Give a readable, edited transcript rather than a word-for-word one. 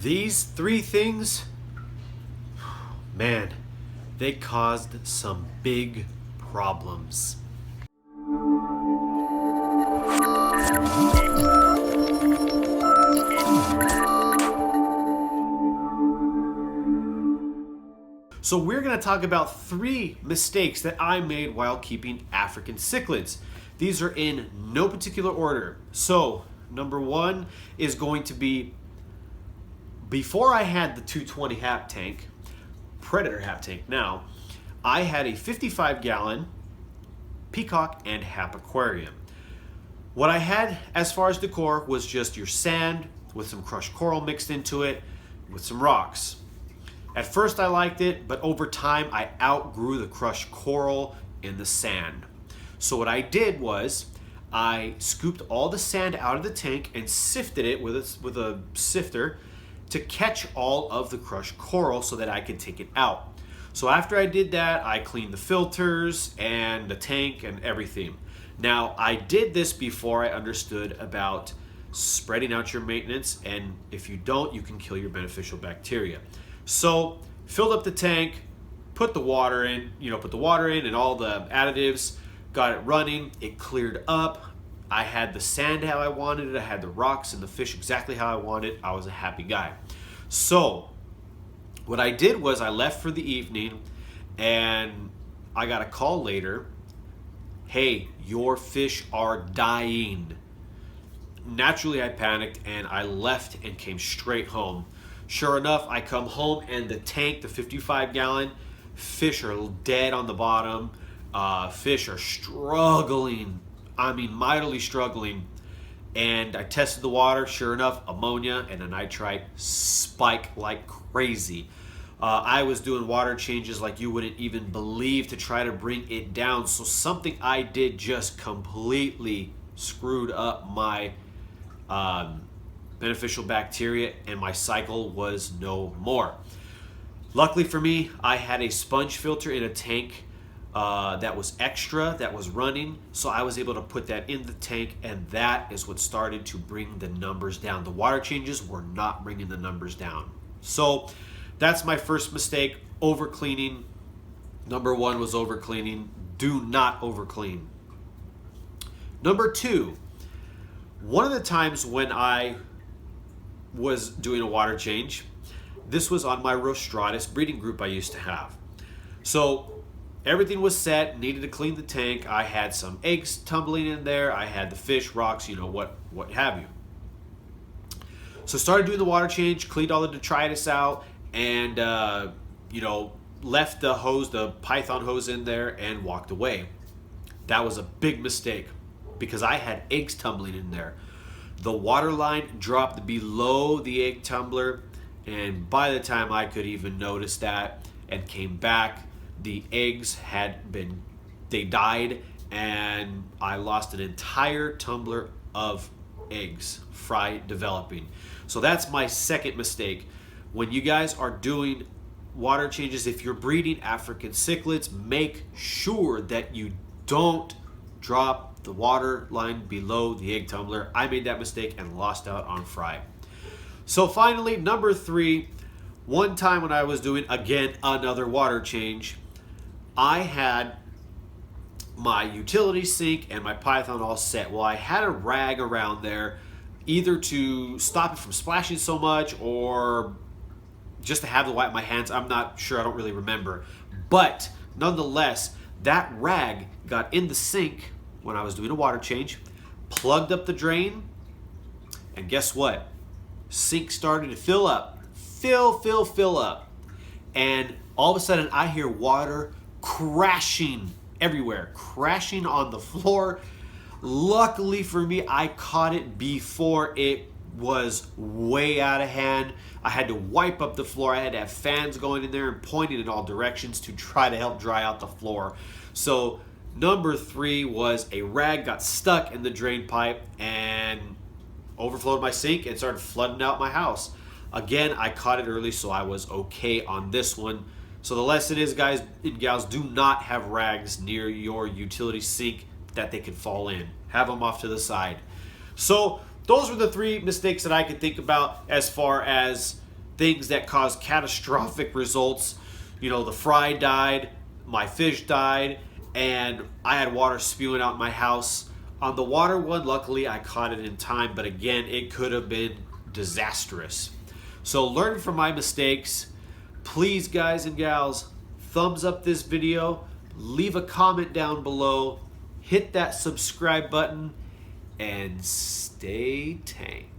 These three things, man, they caused some big problems. So we're going to talk about three mistakes that I made while keeping African cichlids. These are in no particular order. So number one is going to be, before I had the 220 hap tank, Predator hap tank now, I had a 55-gallon peacock and hap aquarium. What I had as far as decor was just your sand with some crushed coral mixed into it with some rocks. At first I liked it, but over time I outgrew the crushed coral in the sand. So what I did was I scooped all the sand out of the tank and sifted it with a sifter to catch all of the crushed coral so that I could take it out. So after I did that, I cleaned the filters and the tank and everything. Now, I did this before I understood about spreading out your maintenance, and if you don't, you can kill your beneficial bacteria. So, filled up the tank, put the water in and all the additives, got it running, it cleared up. I had the sand how I wanted it, I had the rocks and the fish exactly how I wanted. I was a happy guy. So, what I did was I left for the evening and I got a call later. Hey, your fish are dying. Naturally, I panicked and I left and came straight home. Sure enough, I come home and the tank, the 55-gallon, fish are dead on the bottom. Fish are struggling. I mean, mightily struggling. And I tested the water. Sure enough, ammonia and a nitrite spike like crazy. I was doing water changes like you wouldn't even believe to try to bring it down. So something I did just completely screwed up my beneficial bacteria, and my cycle was no more. Luckily for me, I had a sponge filter in a tank that was extra, that was running, so I was able to put that in the tank, and that is what started to bring the numbers down. The water changes were not bringing the numbers down. So that's my first mistake, over cleaning. Number one was over cleaning. Do not over clean. Number two, one of the times when I was doing a water change, this was on my Rostratus breeding group I used to have. So everything was set, needed to clean the tank. I had some eggs tumbling in there. I had the fish, rocks, what have you. So started doing the water change, cleaned all the detritus out, and left the hose, the python hose in there and walked away. That was a big mistake because I had eggs tumbling in there. The water line dropped below the egg tumbler, and by the time I could even notice that and came back, the eggs they died, and I lost an entire tumbler of eggs, fry developing. So that's my second mistake. When you guys are doing water changes, if you're breeding African cichlids, make sure that you don't drop the water line below the egg tumbler. I made that mistake and lost out on fry. So finally, number three, one time when I was doing, again, another water change, I had my utility sink and my python all set. Well, I had a rag around there either to stop it from splashing so much or just to have to wipe my hands. I'm not sure, I don't really remember. But nonetheless, that rag got in the sink when I was doing a water change, plugged up the drain, and guess what? Sink started to fill up. Fill up. And all of a sudden I hear water crashing everywhere, crashing on the floor. Luckily for me, I caught it before it was way out of hand. I had to wipe up the floor. I had to have fans going in there and pointing in all directions to try to help dry out the floor. So number three was a rag got stuck in the drain pipe and overflowed my sink and started flooding out my house. Again, I caught it early, so I was okay on this one. So the lesson is, guys and gals, do not have rags near your utility sink that they could fall in. Have them off to the side. So those were the three mistakes that I could think about as far as things that cause catastrophic results. You know, the fry died, my fish died, and I had water spewing out my house. On the water one, luckily I caught it in time, but again, it could have been disastrous. So learn from my mistakes. Please, guys and gals, thumbs up this video, leave a comment down below, hit that subscribe button, and stay tanked.